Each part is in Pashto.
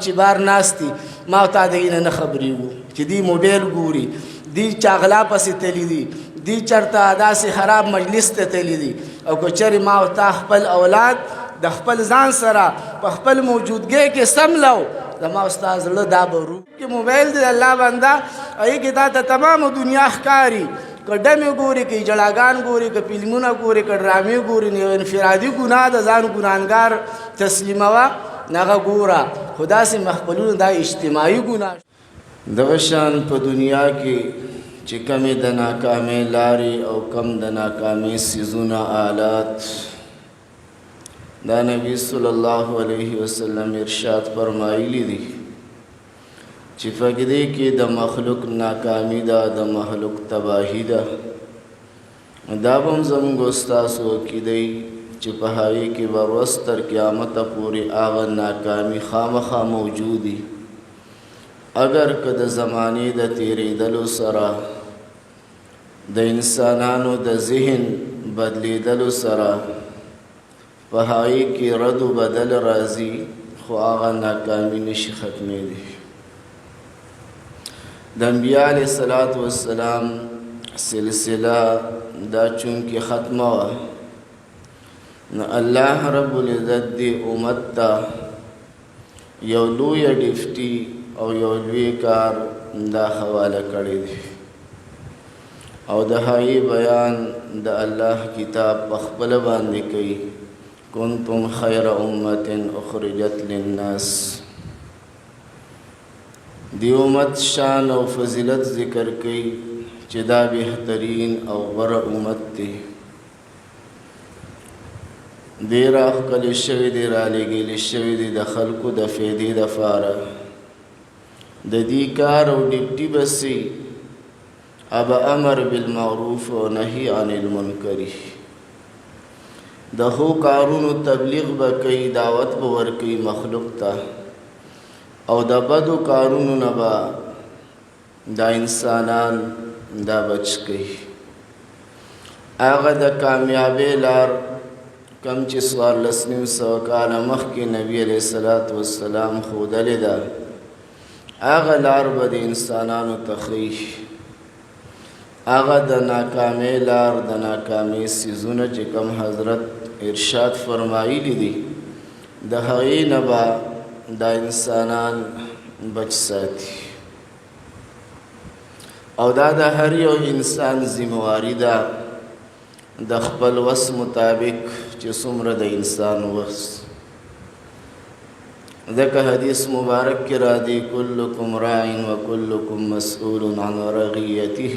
چې بار ناستی ما تا دغې نه خبرې وو چې دی موبایل ګوري دی چاغلا پسې تللی دي دی چېرته داسې خراب مجلس ته تللی دي او که چېرې ما تا خپل اولاد د خپل ځان سره په خپل موجودګۍ کې سملو زما ستا زړه دا به رو کې موبایل دی د الله بنده هغې کې تا ته تمامه دنیا ښکاري که ډمې ګوري که جړاګان ګوري که فلمونه ګوري که ډرامې ګوري نو انفرادي ګناه د ځان ګناهګار تسلیموه نغه ګوره خو داسې مخبلونه دا اجتماعي ګناه دغه شان په دنیا کې چې کمې د ناکامۍ لارې او کم د ناکامۍ څیزونه آلات دا نبی صلی الله علیه وسلم ارشاد فرمایلی دي چې په دې کې د مخلوق ناکامي ده د مخلوق تباهي ده دا به هم زموږ ستاسو عقیدې چې په هغې کې به ورځ تر قیامته پورې هغه ناکامي خامخا موجودي اگر که د زمانې د تېرېدلو سره د انسانانو د ذهن بدلیدلو سره په هغې کې رد و بدل راځي خو هغه ناکامي نشي ختمېدی د انبیا علیه الصلاة والسلام سلسله دا چونکې ختمه وه نو الله رب العزت دې امت ته یو لویه ډیفټي او یو لوی کار دا حواله کړی دی او د هغې بیان د الله کتاب په خپله باندې کوي کنتم خیر امت اخرجت للناس دی امت شان او فضیلت ذکر کوي چې دا بهترین او غوره امت دی دی راښکلې شوي دی رالېږلې شوي دی د خلکو د فایدې دپاره د دې کار او ډیوټي به سي اب امر بالمعروف و نهي عن المنکر د ښو کارونو تبلیغ به کوي دعوت به ورکوي مخلوق ته او د بدو کارونو نه به دا انسانان دا بچ کوي هغه د کامیابۍ لار کم چې 1400 کاله مخکې نبی علیه الصلاة والسلام ښودلې ده هغه لار به د انسانانو ته ښیي هغه د ناکامۍ لار د ناکامۍ څیزونه چې کوم حضرت ارشاد فرمایلی دي د هغې نه به دا انسانان بچ ساتي او دا د هر یو انسان ذمواري ده د خپل وس مطابق چې څومره د انسان وس ځکه حدیث مبارک کې راځي کلکم راع و کلکم مسئول عن رعیته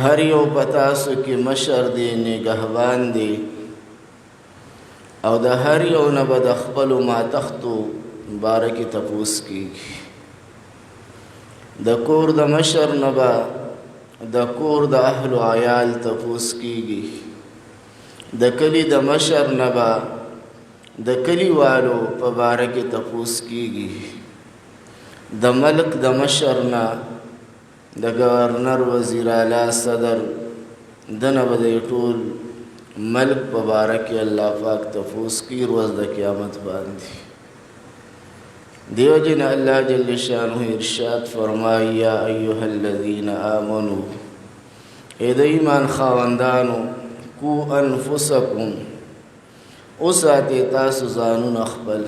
هر یو په تاسو کې مشر دی نگهبان دی او د هر یو نه به د خپلو ماتختو باره کې تپوس کېږي د کور د مشر نه به د کور د اهلو عیال تپوس کېږي د کلي د مشر نه به د کلیوالو په باره کې تپوس کېږي د ملک د مشر نه د گورنر وزیر اعلی صدر دنه به د ټول ملک په باره کې الله پاک تپوس کوي ورځ د قیامت باندې دیو جن الله جل شانه ارشاد فرمایي یا ایها الذین آمنوا ای د ایمان خاوندانو کو انفسکم اوساتې تاسو ځانونه خپل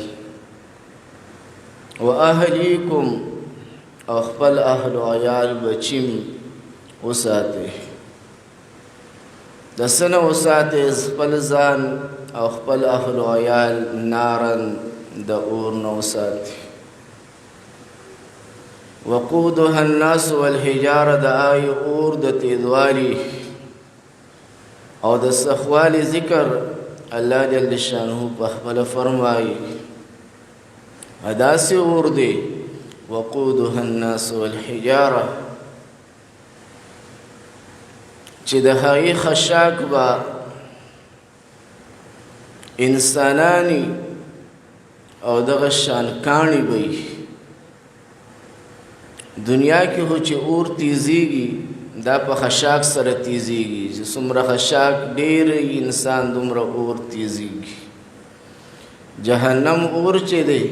و اهلیکم او خپل اهل و عیال بچیم اوساتې د څه نه اوساتې خپل ځان او خپل اهل و عیال نارن د اور نه اوساتې وقودها الناس والحجاره د آی اور د تیزوالي او د سخوالي ذکر الله جل شانه په خپل فرمایي اداسي اور دی وقودها الناس والحجاره چې د هغې خشاک به انسانانی او دغه شان کاڼي به دنیا کې هو چې اور تیزیږي دا په خشاک سره تیزیږي چې څومره خشاک ډېر انسان دومره اور تیزیږي جهنم اور چې دی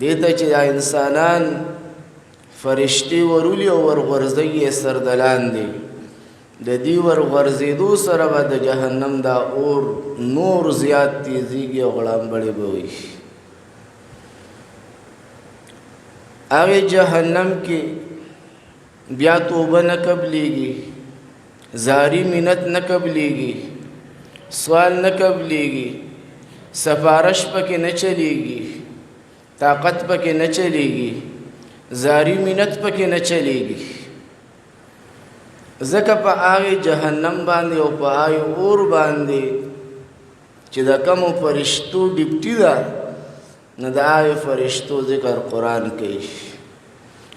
دیتا چې دا انسانان فرشتي ورولی او ورغورځي یې سردلان دي د دې ورغورځېدو سره به د جهنم دا اور نور زیات تیزیږي او غړامبړې به وي هغې جهنم کې بیا توبه نه قبلیږي زاری منت نه قبلیږي سوال نه قبلیږي سفارش پکې نه چلیږي طاقت پکې نه چلیږي زاری منت پکې نه چلیږي ځکه په هغې جهنم باندې او په هغې اور باندې چې د کومو فرشتو ډیپټي ده نو د هغې فرشتو ذکر قرآن کوي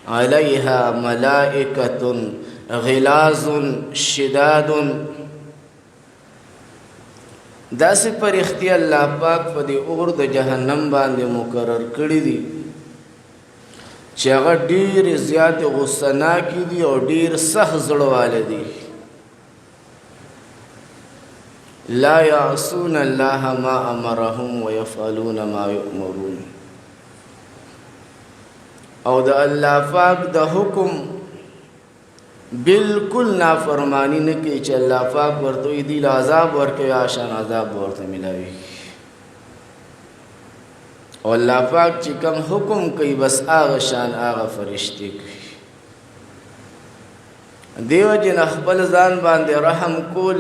علیها ملائکة غلاظ شداد داسې فرښتې الله پاک په دې اور د جهنم باندې مقرر کړي دي چې هغه ډېرې زیاتې غصناکې دي او ډېر سخت زړه واله دي لا یعصون الله ما امرهم ويفعلون ما یؤمرون او د الله پاک د حکم بالکل نافرمانی نه کوي چې الله پاک ورته وي دې له عذاب ورکوي عشان عذاب ورته ملاوي او الله پاک چې کوم حکم کوي بس هغه شان هغه فرشتې کوي دیو جن خپل ځان باندې رحم کول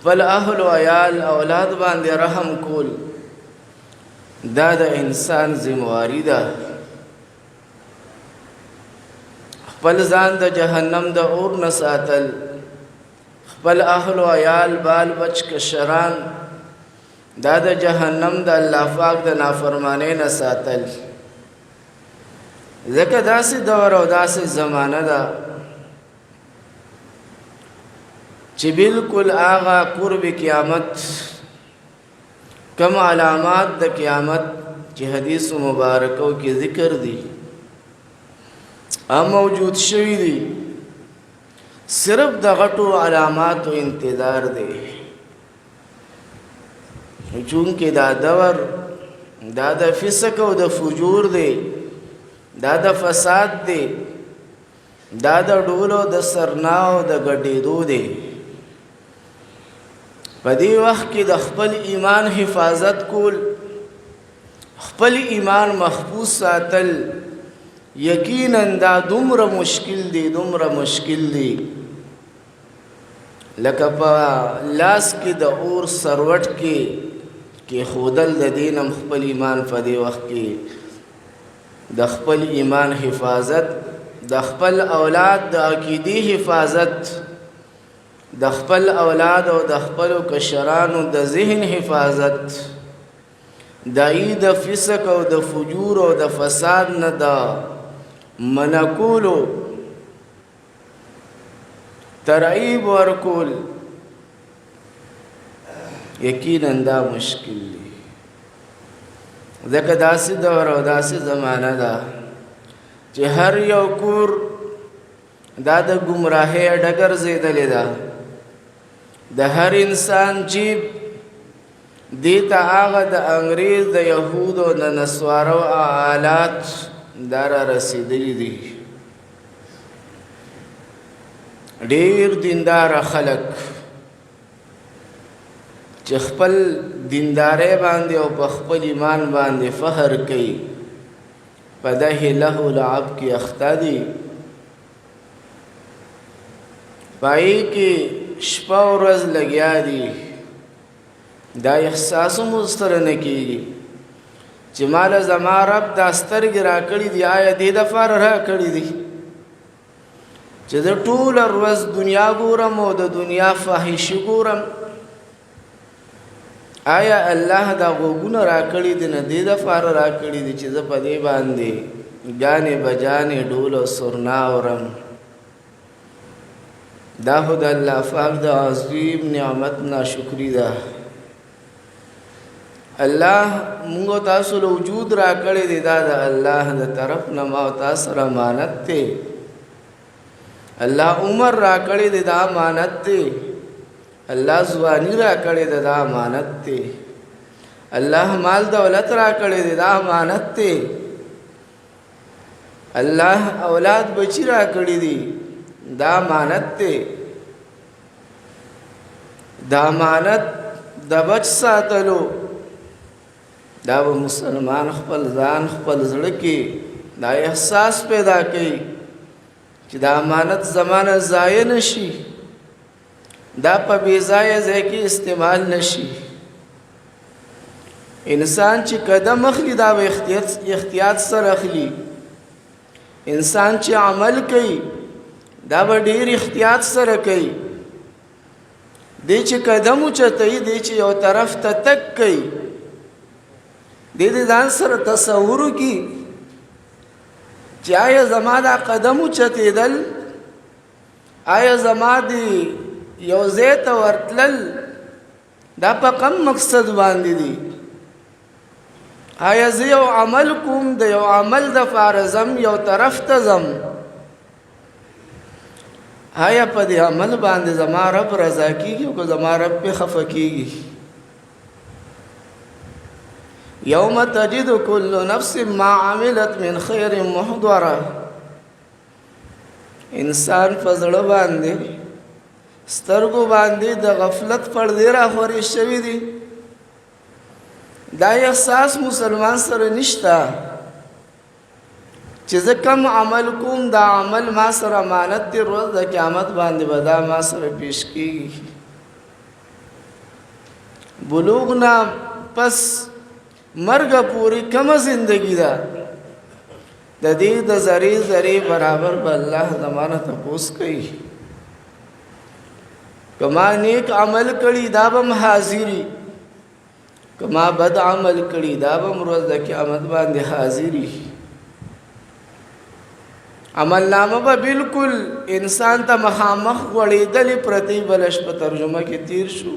خپل اهل و عیال اولاد باندې رحم کول دا د انسان ذمہواری ده خپل ځان د جهنم د اور نه ساتل خپل اهل و عیال بال بچ کشران دا د جهنم د الله پاک د نافرمانی نه ساتل ځکه داسې دور او داسې زمانه ده چې بالکل آغا قرب قیامت کم علامات د قیامت چې حدیث مبارکو کې ذکر دي موجود شوی دي صرف د غټو علاماتو انتظار دی چونکه دا دور دا د فسق او د فجور دی دا د فساد دی دا د ډولو د سرناو د ګډېدو دی په دې وخت کې د خپل ایمان حفاظت کول خپل ایمان محفوظ ساتل یقینا دا دومره مشکل دی لکه په لاس کې د اور سروټ کې خودل د دینم خپل ایمان په دې وخت کې د خپل ایمان حفاظت د خپل اولاد د عقیدې حفاظت د خپل اولاد او د خپل کشرانو د ذهن حفاظت دای د فسق او د فجور او د فساد نه دا منکولو ترعیب ورکول یقینا دا مشکل دی ځکه داسې دور او داسې زمانه ده چې هر یو کور دا د ګمراهۍ ډګر زیدلې ده د هر انسان جیب دیتا هغه د انګریز د یهودو د نسوارو آلات دارا رسیدلی دي ډېر دیندار خلک چې خپل دیندارۍ باندې او په خپل ایمان باندې فخر کوي په دهې لهو لعب کې اخته دي پای کې شپه او ورځ لګیا دي دا احساس مو سره نه کېږي چې مال زما رب دا سترګې راکړي دي آیا دې دپاره راکړي دي چې زه ټوله ورځ دنیا ګورم او د دنیا فاحشې ګورم آیا الله دا غوږونه راکړي دي نه دې دپاره راکړي دي چې زه په دې باندې ګانې بجانې ډول او سرنا اورم دا خو د الله پاک د عظیم نعمت ناشکري ده الله موږ تاسو له وجود راکړی دی دا د الله د طرف نه ما او تاسو سره امانت دی الله عمر راکړی دی دا امانت دی الله ځواني راکړی دی دا امانت دی الله مال دولت را کړی دی دا امانت دی الله اولاد بچی را کړی دی دا امانت دی دا امانت د بچ ساتلو دا به مسلمان خپل ځان خپل زړه کې دا احساس پیدا کوي چې دا امانت زمانه ضایع نشي دا په بې ځایه ځای کې استعمال نشي انسان چې قدم اخلي دا به احتیاط سره اخلي انسان چې عمل کوي دا به ډېر احتیاط سره کوي دی چې قدم اوچتوي دی چې یو طرف ته تک کوي دی د ځان سره تصور وکړي چې آیا زما دا قدم اوچتېدل آیا زما دی یو ځای ته ورتلل دا په کوم مقصد باندې دی آیا زه یو عمل کوم د یو عمل دپاره ځم یو طرف ته ځم آیا په دې عمل باندې زما رب رضا کېږي او که زما رب پې خفه کېږي یوم تجد کل نفس ما عملت من خیر محضره انسان په زړه باندې سترګو باندې د غفلت پردې راخورې شوي دي دا احساس مسلمان سره نشته چې زه کم عمل کوم دا عمل ما سره امانت دی روز د قیامت باندې به دا ما سره پیش کېږي بلوغ نه پس مرګ پورې کمه زندگی ده د دې د ذرې ذرې برابر به الله زمانه تپوس کوي کما نیک عمل کړي دا به حاضري کما بد عمل کړي دا به روز د قیامت باندې حاضري عمل نامه به بالکل انسان ته مخامخ غړېدلې پرتی بلش په ترجمه کې تیر شو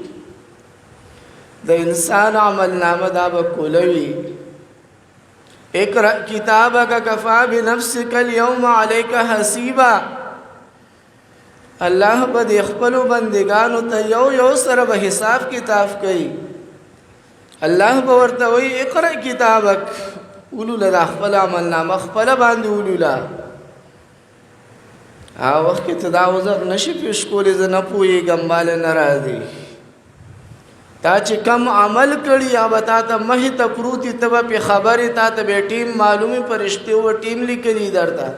د انسان عمل نامه دا به کولوي اقرأ کتابک کفا بنفسک اليوم علیک حسیبا الله به د خپلو بندگانو ته یو یو سره به حساب کتاب کوي الله به ورته وایي اقرأ کتابک اولوله د خپل عمل نامه خپله باندې اولوله هغه وخت کې ته دا عذر نشي پیش کولی زه نه پوهېږم ماله نه راځي تا چې کم عمل کړي یا به تا ته مخې ته پروتي ته به پې خبرې تا ته به ټیم معلومې فرشتې و ټیم لیکلي درته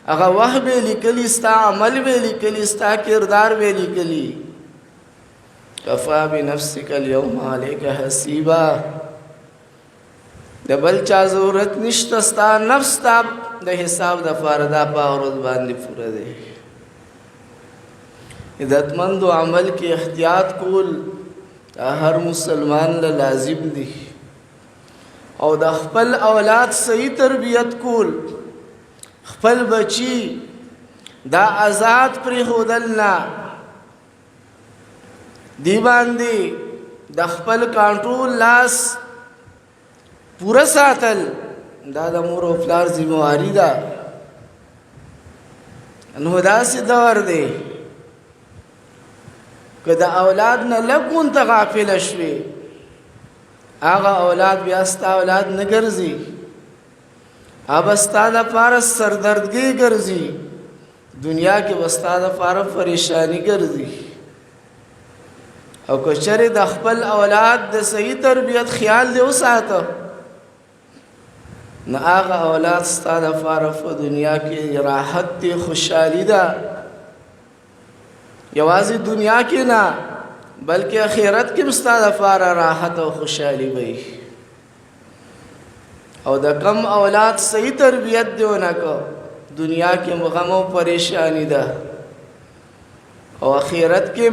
هغه وخت به یې لیکلي ستا عمل به یې لیکلي ستا کردار به یې لیکلي کفا بنفسک اليوم علیک حسیبا د بل چا ضرورت نشته ستا نفس تا د حساب دپاره دا په ورځ باندې پوره دی عزتمندو عمل کې احتیاط کول هر مسلمان له لازم دی او د خپل اولاد صحیح تربیت کول خپل بچی دا آزاد پرېښودل نه دی باندې د خپل کنټرول لاس پوره ساتل دا د مور او پلار ذمہواری ده نو داسې دور دی که د اولاد نه لږ ته غافله شوې هغه اولاد بیا ستا اولاد نه ګرځي هغه ستا دپاره سردردګي ګرځي دنیا کې به ستا دپاره پریشاني ګرځي او که چېرې د خپل اولاد د صحیح تربیت خیال دې وساته نو هغه اولاد ستا دپاره په دنیا کې راحت دی خوشحالي ده یوازې دنیا کې نه بلکې آخرت کې هم ستا دپاره راحت او خوشحالي وي او د کم اولاد صحیح تربیت دې ونه کړه دنیا کې غم او پریشانی ده او آخرت کې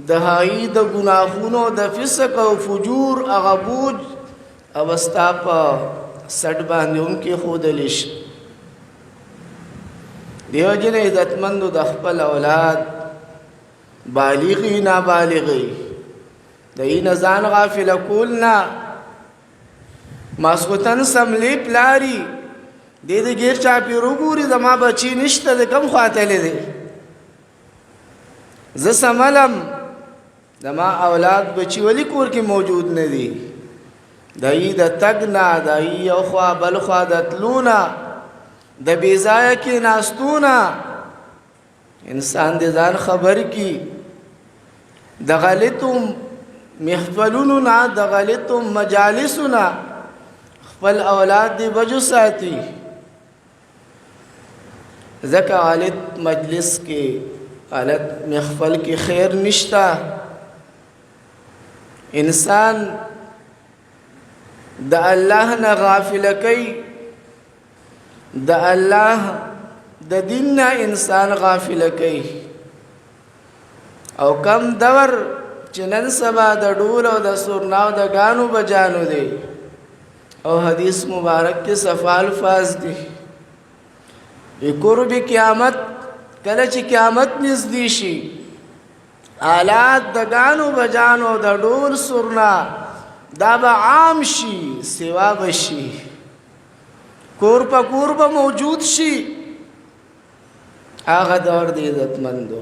د هغې د ګناهونو د فسق او فجور هغه بوج او ستا په سټ باندې هم کېښودلی شي دیو جن عزتمندو د خپل اولاد بالغی نابالغی د یې نه ځان غافله کول نه ماسخوتن سملی پلاری دې د غیر چاپېر وګوري زما بچی نشته د کوم خوا تللی دی زه سملم زما اولاد بچي ولی کور کې موجود نه دي دای د تګ نه دای یو خوا بل خوا د تلونه د بې ځایه کېناستونه انسان دې ځان خبر کي د غلطو محفلونو نه د غلطو مجالسو نه خپل اولاد دې بجو ساتي ځکه غلط مجلس کې غلط محفل کې خیر نشته انسان د الله نه غافل کوي د الله د دین نه انسان غافل کوي او کم دور چې نن سبا د ډول او د سورنا او د غانو بجانو دی او حدیث مبارک کې صفا الفاظ دي قرب قیامت کله چې قیامت نږدې شي آلات د غانو بجانو د ډول سورنا دا به عام شي سوا بشي کور په کور به موجود شي هغه دور د عزتمندو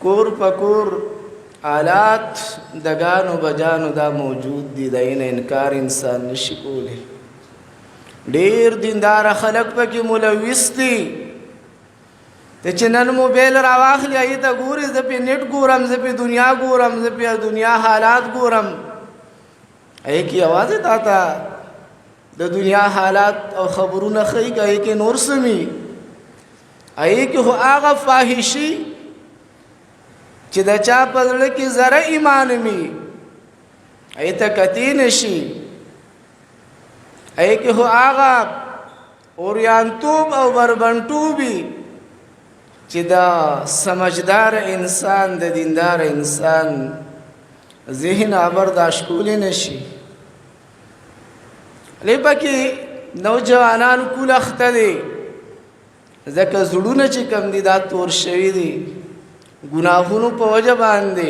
کور په کور آلات د غانو بجانو دا موجود دي داینه انکار انسان نشي کولی ډیر دیندار خلک پکې ملوث دي ته چې نن موبایل راواخلي ای ته ګوري زه په نیټ ګورم زه په دنیا ګورم زه په دنیا حالات ګورم ای کی आवाज تا تا د دنیا حالات او خبرونه خی کوي کې نور سمي ای کی هو هغه فاحشي چې د چا په لړ کې زره ایمان می ای ته کتی نشي ای کی هو هغه اوریانتوب او بربنټوبي چې دا سمجھدار انسان د دیندار انسان ذهن برداشت کولی نشي لپاره نوجوانان کول اخته دي ځکه زړونه چې کم دي دا تور شوي دي ګناهونو په وجه باندې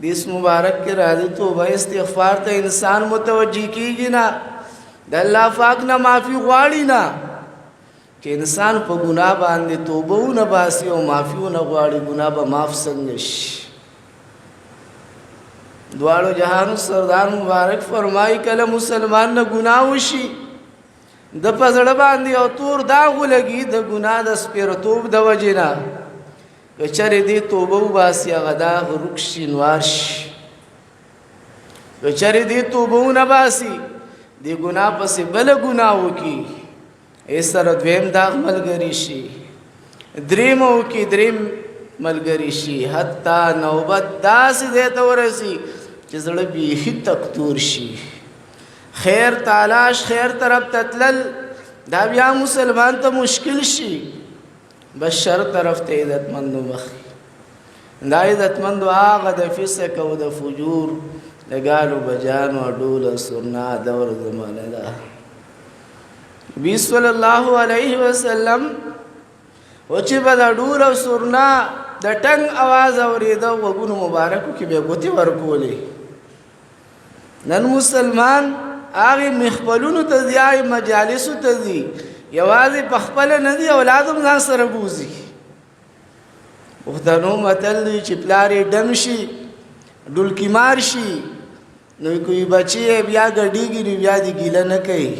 دیس مبارک کې راځي توبه استغفار ته انسان متوجي کیږي نه د الله پاک نه معافي غواړي نه چې انسان په ګناه باندې توبه ونه باسي او معافي ونه غواړي ګناه به معاف څنګه شي دواړو جهانو سردار مبارک فرمایي کله مسلمان نه ګناه وشي د پزړه باندې او تور داغ لګي د ګناه د سپیرتوب د وجنه کچره دې توبه وباسي هغه داغ رکشي نوار شي کچره دې توبه ونه باسي دې ګناه پسې بل ګناه وکي اس سره دویم داغ ملګری شي دریمو کې دریم ملګری شي حتی نوبت داس دې ته ورسي چې زړه به تکتور شي خیر تلاش خیر طرف تتلل دا بیا مسلمان ته مشکل شي بس شر طرف ته عزتمندو مخي دا عزتمندو هغه د فسق او د فجور لګالو بجانو ډول سرنا دور زمانه ده نبی صلی الله علیه وسلم او چې په ډول او سرنا د ټنګ आवाज اوریدو وګونو مبارکو کې به غوتی ورکولې نن مسلمان هغه مخبلونو ته ځای مجالسو ته ځي یوازې په خپل نه دي اولادم ځان سره بوزي وختانو متل چې پلارې ډم شي ډولکی مار شي نو کوئی بچي بیا ګډيږي نو بیا دي ګیله نه کوي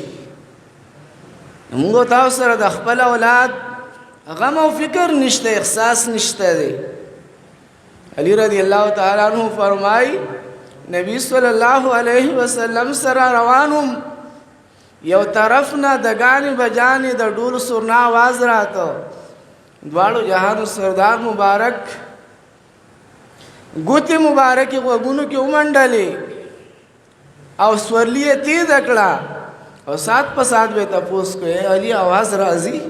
موږ تاسو سره د خپل اولاد غم او فکر نشته احساس نشته دی علی رضی الله تعالی عنہ فرمای نبی صلی الله علیه وسلم سره روانم یو طرف نه د غانی بجانی د ډول سرنا आवाज راته دواړو جهانو سردار مبارک ګوتی مبارک وګونو کې ومنډلې او سورلیه تیز کړه او سات په سات به تاسو کوي علی आवाज راځي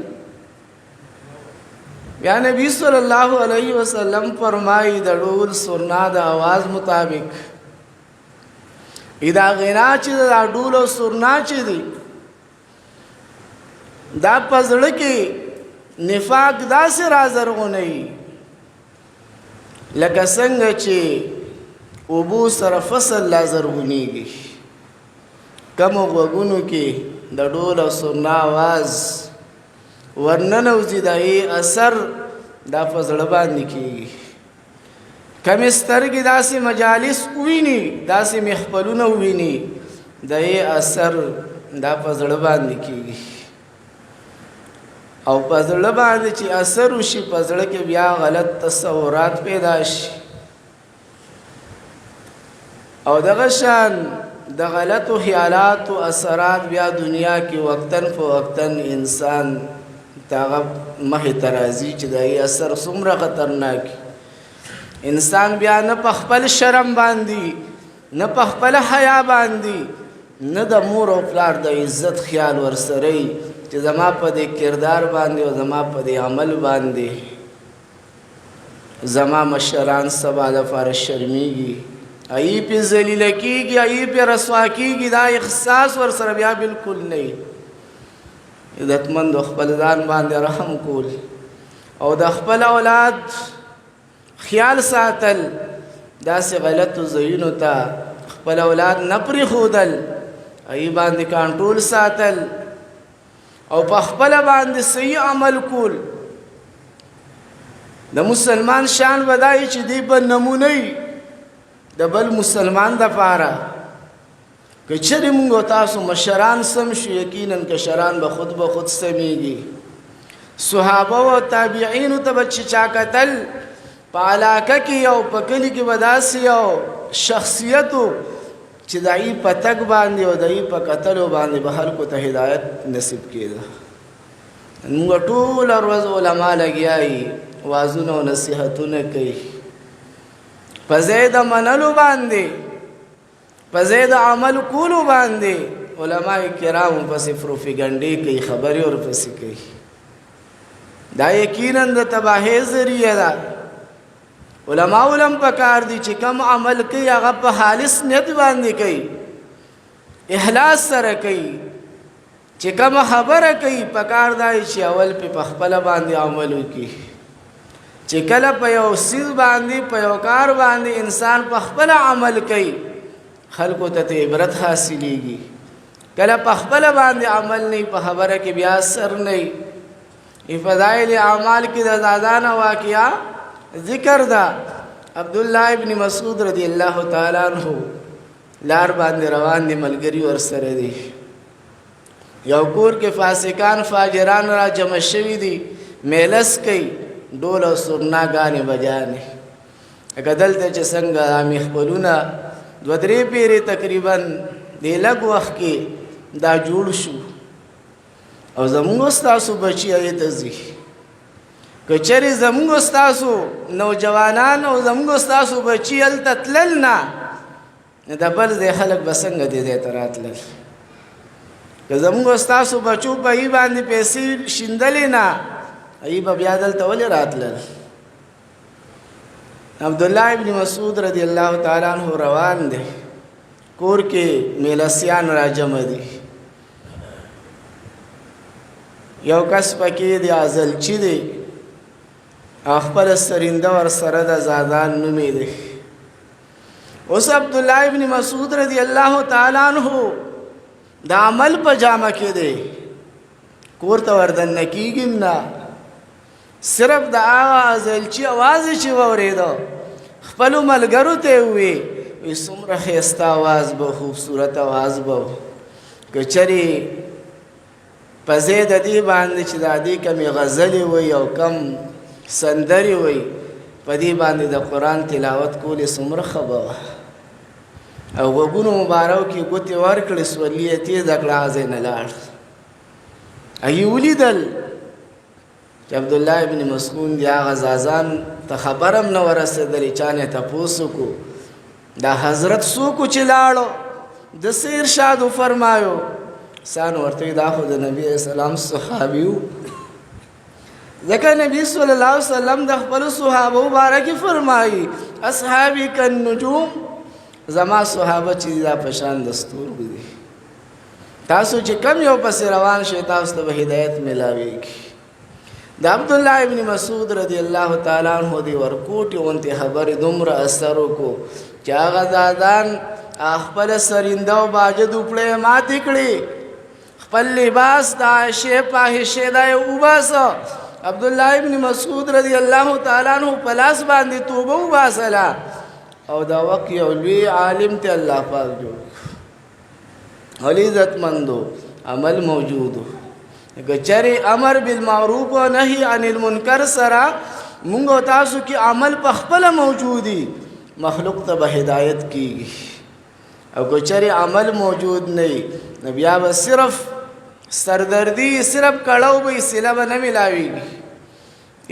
بیا نبی صلی الله علیه وسلم فرمایي د ډول سرنا د आवाज مطابق اذا غنا چې د ډول او سرنا چې دي دا پزړه کې نفاق داسې رازرغونی لکه څنګه چې اوبو سره فصل لازرغونیږي کم وګونو کې د ډول او سرنا आवाज ورننه وزیدای اثر دا فزړه باندې کیږي کمې سترګې داسې مجالس وویني، داسې محفلونه وویني، د یې اثر دا په زړه باندې کېږي. او په زړه باندې چې اثر وشي، په زړه کې بیا غلط تصورات پیدا شي. او دغه شان د غلطو خیالاتو اثرات بیا دنیا کې وقتاً فوقتاً انسان تاغه مخې ته راځي چې د یې اثر څومره خطرناک. انسان بیا نه په خپل شرم باندې، نه په خپل حیا باندې، نه د مور او پلار د عزت خیال ورسره وي چې زما په دې کردار باندې او زما په دې عمل باندې زما مشران سبا لپاره شرمېږي، ای پې ذلیله کېږي، ای پې رسوا کېږي. دا احساس ورسره بیا بالکل نه وي. عزتمند خپل ځان باندې رحم کول او د خپل اولاد خیال ساتل، داسې غلطو ځایونو ته خپل اولاد نه پرېښودل، ای باندې کنټرول ساتل او په خپله باندې صحیح عمل کول. د مسلمان شان به دا وي چې دی به نمونه وي د بل مسلمان دپاره. که چېرې موږ او تاسو مشران سم شو، یقینا کشران به خود سمیږي. صحابه او تابعینو ته به چې چا کتل، په علاقه کې او په کلي کې به داسې یو شخصیت و چې د هغې په تګ باندې او د هغې په کتلو باندې به خلکو ته هدایت نصیب کېده. موږ ټوله ورځ علما لګیا یي، وعظونه او نصیحتونه کوي، په ځای د منلو باندې، په ځای د عمل کولو باندې علماء کرامو پسې پروپیګنډې کوي، خبرې ورپسې کوي. دا یقینا د تباهۍ ذریعه ده. علماء هم پکار دي چې کم عمل کوي هغه په خالص نیت باندې کوي، اخلاص سره کوي. چې کم خبره کوي پکار دی چې اول په خپله باندې عمل وکړي. چې کله په یو څیز باندې، په یو کار باندې انسان په خپله عمل کوي، خلکو ته عبرت حاصلېږي. کله په خپله باندې عمل نه، په خبره کې بیا اثر نه. فضائل اعمال کې د زادانه واقعه ذکر ده. عبدالله ابن مسعود رضی الله تعالی عنہ لار باندې روان دي، ملګري ورسره دي. یو کور کې فاسقان فاجران را جمع شوي دي، میلس کوي، ډول او سرناګانې بجانې. لکه دلته چې څنګه محفلونه دوه درې پیرې تقریبا د لږ وخت کې دا جوړ شو. او زموږ ستاسو بچي هغې ته ځي. که چېرې زموږ ستاسو نوجوانان او زموږ ستاسو بچي هلته تلل نه، نو د بل ځای خلک به څنګه دې ځای ته راتلل؟ که زموږ ستاسو بچو په هغې باندې پیسې شیندلې نه، هغې به بیا دلته ولې راتلل؟ عبدالله ابن مسعود رضی الله تعالی عنہ روان دی، کور کې میلسیان را جمع دي. یو کس پکې دی ازلچي دی، خپل سرینده ورسره د زادان نومې دی. اوس عبدالله ابن مسعود رضی الله تعالی عنہ د عمل په جامه کې دی، کور ته وردننه کېږي نه. صرف د هغه ازلچي اواز یې چې واورېده، خپلو ملګرو ته یې ووی څومره ښایسته اواز به، خوبصورت اواز به. که چېرې په ځای د دې باندې چې د دې کمې غزلې وی او کم سندرې وی، په دې باندې د قرآن تلاوت کول یې څومره ښه به وه. او غوږونو مبارکو کې ګوتې ورکړې، سورلي یې تېزه کړه، هغه ځای نه لاړ. هغې ولیدل چې عبدالله ابن مسعود دی، هغه زازان ته خبر هم نه ورسېدلې. چا نه تپوس وکړو دا حضرت څوک و چې لاړو؟ د څه ارشاد وفرمایو؟ سان ورته دا خو د نبي علیه السلام صحابي و. ځکه نبي صلی الله علیه وسلم د خپلو صحابو باره کې فرمایي اصحابي کالنجوم، زما صحابه چې دا په شان د ستورو دي. تاسو چې کم یو پسې روان شئ، تاسو ته به هدایت میلاویږي. د عبدالله ابن مسعود رضی الله تعالی عنہ دی ورکوټې غوندې خبرې دومره اثر وکړو چې هغه زادان خپله سرینده او باجه دوپړې ماتې کړې، خپل لباس د عایشې فاحشې دا یې وباسه، عبدالله ابن مسعود رضی الله تعالی عنہ په لاس باندې توبه وباسله او دا وخت یو لوی عالم ته الله پاک جوړ ولی عزتمندو عمل موجودو که چری امر بالمعروف و نهی عن المنکر سره مونږ او تاسو کې عمل په خپل موجودي مخلوق ته به هدایت کیږي او که چری عمل موجود نه نو بیا به صرف سردردی صرف کړهو به صله به نه ملاویږي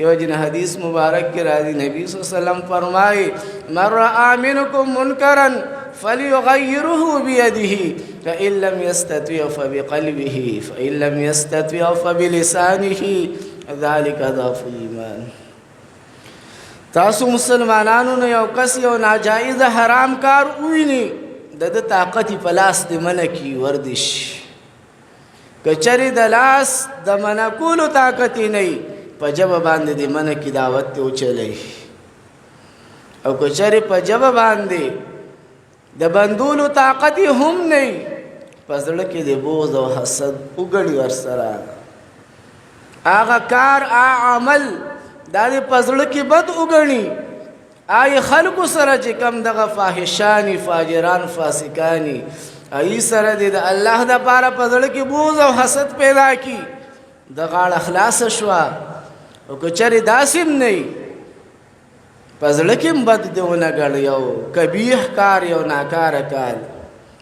یو جن حدیث مبارک کې راځي نبی صلی الله علیه وسلم فرمایي من رأى منکم منکرا فليغيره بيده فإن لم يستطع فبقلبه فإن لم يستطع فبلسانه ذلك ضعف الإيمان تاسو مسلمانانو نه یو کس یو ناجایز حرام کار وویني د طاقت په لاس د منع کی ورزش کچری د لاس د منع کولو طاقت نه په جواب باندې د منع کی دعوت ته وچلې او کچری په جواب باندې د بندولو طاقت هم نه پسړه کې د بوز او حسد وګړي ورسره هغه کار عمل دا د پسړه کې بد وګړي آی خلق سره چې کم دغه فاحشانی فاجران فاسقانی ای سره د الله د پاره پسړه کې بوز او حسد پیدا کی د غاړه اخلاص شوا او کچری داسم نه پزړه کې بد دیونه غړ یو کبیح کار یو ناکار کار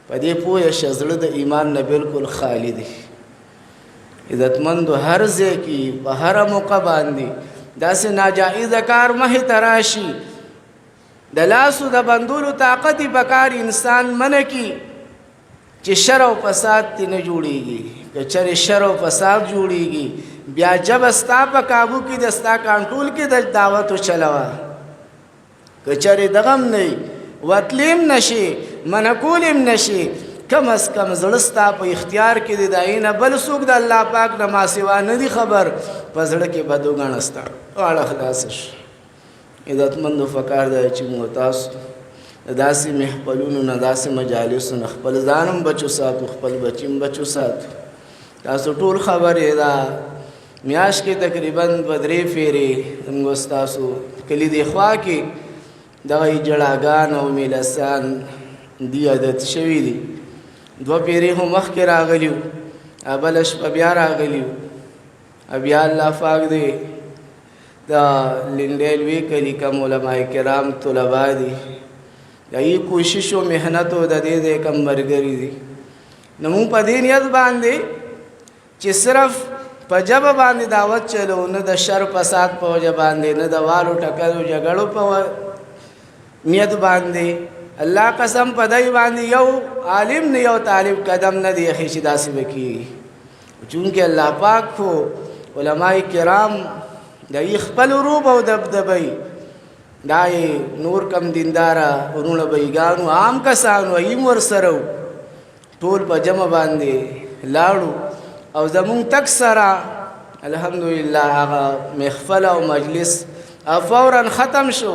په دې پوهه شزړه د ایمان نه بالکل خالی دی عزتمند هر ځای کې په هر موقع باندې داسې ناجایز کار مه تراشي د لاسو د بندولو طاقت په کار انسان منه کی چې شر او فساد نه جوړيږي که چېرې شر او فساد جوړيږي بیا جب استا په قابو کې دستا کنټرول کې د دعوت چلاوه کچری دغم نه وتلیم نشي منکولم نشي کم از کم زړستا په اختیار کې د داینه بل څوک د الله پاک نه ما سوا نه دی خبر پزړه کې بدو غنستا اړه خلاصش عزتمند فکر دی چې مو تاسو داسې محفلونو نه داسې مجالسو نه خپل ځانم بچو ساتو خپل بچیم بچو ساتو تاسو ټول خبرې دا میاش کې تقریبا بدرې فیری موږ تاسو کلی دی خوا کې دغه جړاګان او میلسان دی عادت شوی دي دو پیری هم مخ کې راغلیو ابلش په بیا راغلیو بیا الله پاک دی دا لندل وی کلی کوم علماء کرام طلبا دي دای کوشش او مهنت او د دې کم مرګري دي نو په دې نیت باندې چې صرف په جبه باندې دعوت چلو نه د شر فساد په وجه باندې نه د والو ټکرو جګړو په نیت باندې الله قسم په دای باندې یو عالم نه یو طالب قدم نه دی خې چې داسې وکي چونکه الله پاک خو علماء کرام د خپل روب او دبدبي دای نور کم دیندارا ورونه بیګانو عام کسانو ایم ور سره ټول په جمع باندې لاړو او زمون تک سره الحمدلله هغه محفل او مجلس فورا ختم شو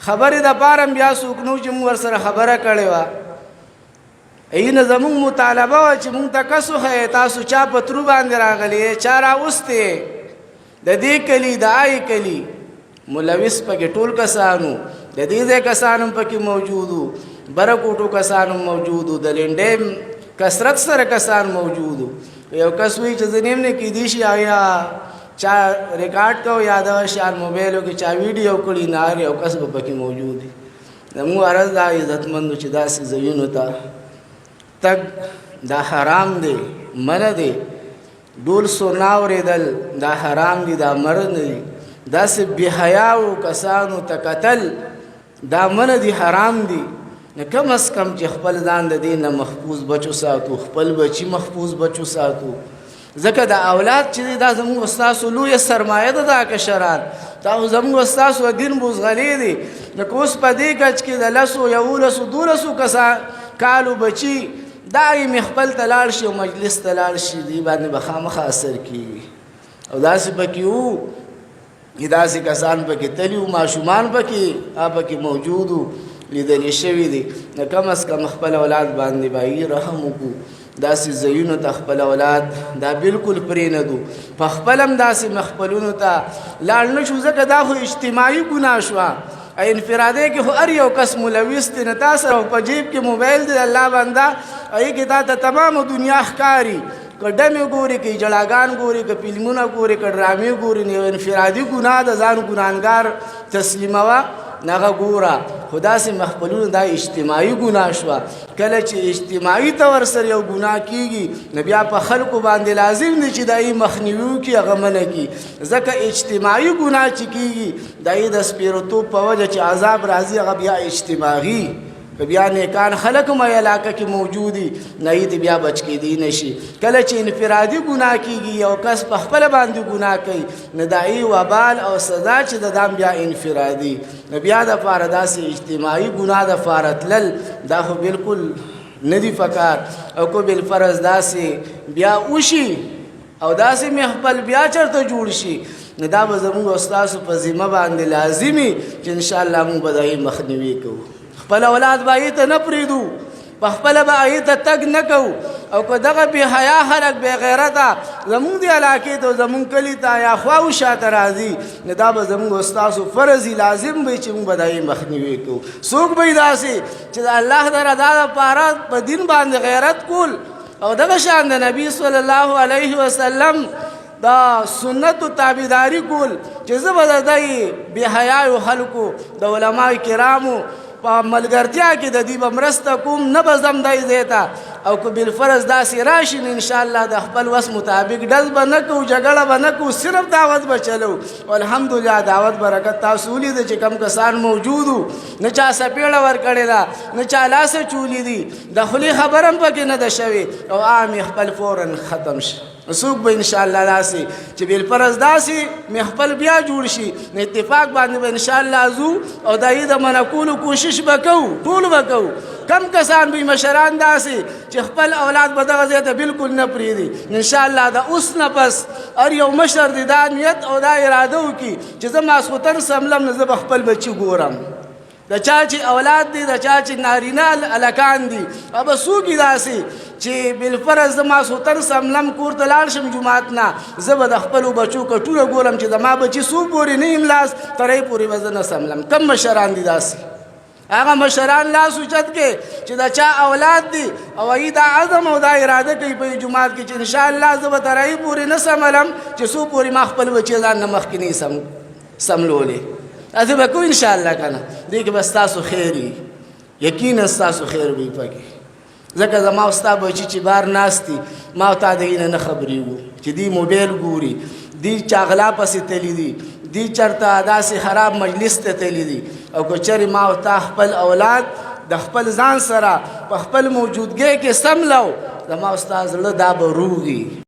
خبره د پارم بیا سوکنو چې مو ور سره خبره کړې و اینه زمون مطالبه چې مون تکسو تاسو چا پترو باندې راغلی چا راوسته د دې کلی د آی کلی ملوث پکې ټول کسانو د دې کسانو پکې موجودو برکوټو کسانو موجودو د لنډم کثرت سره کسان موجودو یو کس وی چې زنیم نه کې دي شي آیا چا ریکارډ کو یاد شان موبایلو کې چا ویډیو کړی نه یو کس پکې موجود دي زمو عرض دا عزتمند چې داسې زینو ته تک دا حرام دی منه دی ډول سوناورېدل دا حرام دي دا مرد دی داسې بحیاو کسانو ته قتل دا منه دي حرام دي کم از کم چې خپل ځان د دین محفوظ بچو ساتو خپل بچی محفوظ بچو ساتو ځکه د اولاد چې دا زموږ استاد لوی سرمایه ده دا کشران دا زموږ استاد دین بوزغلی دي نو کوس په دې کچ کې د لسو یولسو دولسو کالو بچی دای مخبل تلال شي او مجلس تلال شي دی باندې بخامخه اثر کیږي او داسې پکې وو داسې کسان پکې تلیو ماشومان پکې موجودو لیدل شوی دي نو کم از کم خپل اولاد باندې بای رحم وکړو داسې ځایونو ته خپل اولاد دا بالکل پرې نه دو په خپل هم داسې مخپلونو ته لاړ نه شو ځکه دا خو اجتماعي ګناه شوه انفرادي کې خو هر یو کس ملوث دی نه تا سره په جیب کې موبایل دی الله بنده هغې کې تا ته تمامه دنیا ښکاري که ډمې ګوري که جړاګان ګوري که فلمونه ګوري که ډرامې ګوري نو انفرادي ګناه د ځان ګناهګار تسلیموه نغه ګوره خو داسې مخپلونه دا اجتماعي ګناه شوه کله چې اجتماعي ته ورسره یو ګناه کېږي نو بیا په خلکو باندې لازم دی چې د هغې مخنیوي وکړي هغه منع کړي ځکه اجتماعي ګناه چې کېږي د هغې د سپېرتوب په وجه چې عذاب راځي هغه بیا اجتماعي که بیا نیکان خلک هم علاقه کې موجودي نه یې بیا بچ کېدی نشي کله چې انفرادي ګناه کېږي یو کس په خپله باندې ګناه کوي نو د هغې وبال او سزا چې د دام بیا انفرادي نو بیا دپاره داسې اجتماعي ګناه دپاره تلل دا خو بالکل نه دي پکار او که بالفرض داسې بیا وشي او داسې محفل بیا چېرته جوړ شي نو دا به زموږ ستاسو په ذمه باندې لازمي چې انشاءالله موږ به د هغې مخنیوي کوو خپل اولاد به هغې ته نه پرېږدو په خپله به هغې ته تګ نه کوو او که دغه بې حیا خلک بې غیرته زموږ دې علاقې ته زموږ کلي ته یا خواو شاته راځي نو دا به زموږ ستاسو فرض وي لازم به چې موږ به د هغې مخنیوي کوو څوک به داسې چې د الله د رضا دپاره په دین باندې غیرت کول او دغه شان د نبي صلی الله علیه وسلم دا سنت تابعداري کول چې زه به د دې بې حیاو خلکو د علماء کرامو په ملګرتیا کې د دې به مرسته کوم نه به ځم دی ځای ته او که بالفرض داسې راشي نو انشاءالله د خپل وس مطابق ډز به نه کوو جګړه به نه کوو صرف دعوت به چلو الحمدلله دعوت برکت تاسو ولیده چې کم کسان موجود وو نه چا سپېړه ورکړې ده نه چا لاسه چولي دي د خولې خبره هم پکې نه ده شوې او عام یې خپل فورا ختم شي څوک به انشاءالله داسې چې بالفرض داسې محفل بیا جوړ شي نو اتفاق باندې به انشاءالله ځو او د هغې د منع کولو کوشش به کوو ټول به کوو کم کسان به مشران داسې چې خپل اولاد به دغه ځای ته بالکل نه پرېږدي انشاءالله د اوس نه پس هر یو مشر د دا نیت او دا اراده وکړي چې زه ماسخوتن سملم نو زه به خپل بچي ګورم د چا چې اولاد دي د چا چې نارینه هلکان دي او به څوک یې داسې چې بالفرض زه ماسخوتن سملم کور ته لاړ شم جومات نه زه به د خپلو بچو کټونه ګورم چې زما بچي څو پورې نه یم لاس ترې پورې به زه نه سملم کم مشران دي داسې هغه مشران لاس اوچت کې چې د چا اولاد دي او هغې دا عزم او دا اراده کوي په جومات کې چې انشاءالله زه به تر هغې پورې نه سملم چې څو پورې ما خپل بچي ځان نه مخکې نه سملولې داسې به کوو انشاءالله که نه دې کې به ستاسو خیر وي یقینا ستاسو خیر وي پکې ځکه زما او ستا بچي چې بار ناست دي ما او تا د هغې نه خبرېږو چې دوی موبایل ګوري دوی چاغلا پسې تللي دي دوی چېرته داسې خراب مجلس ته تللي دي او که چېرې ما او تا خپل اولاد د خپل ځان سره په خپل موجودګۍ کې سملو زما او ستا زړه دا به روغي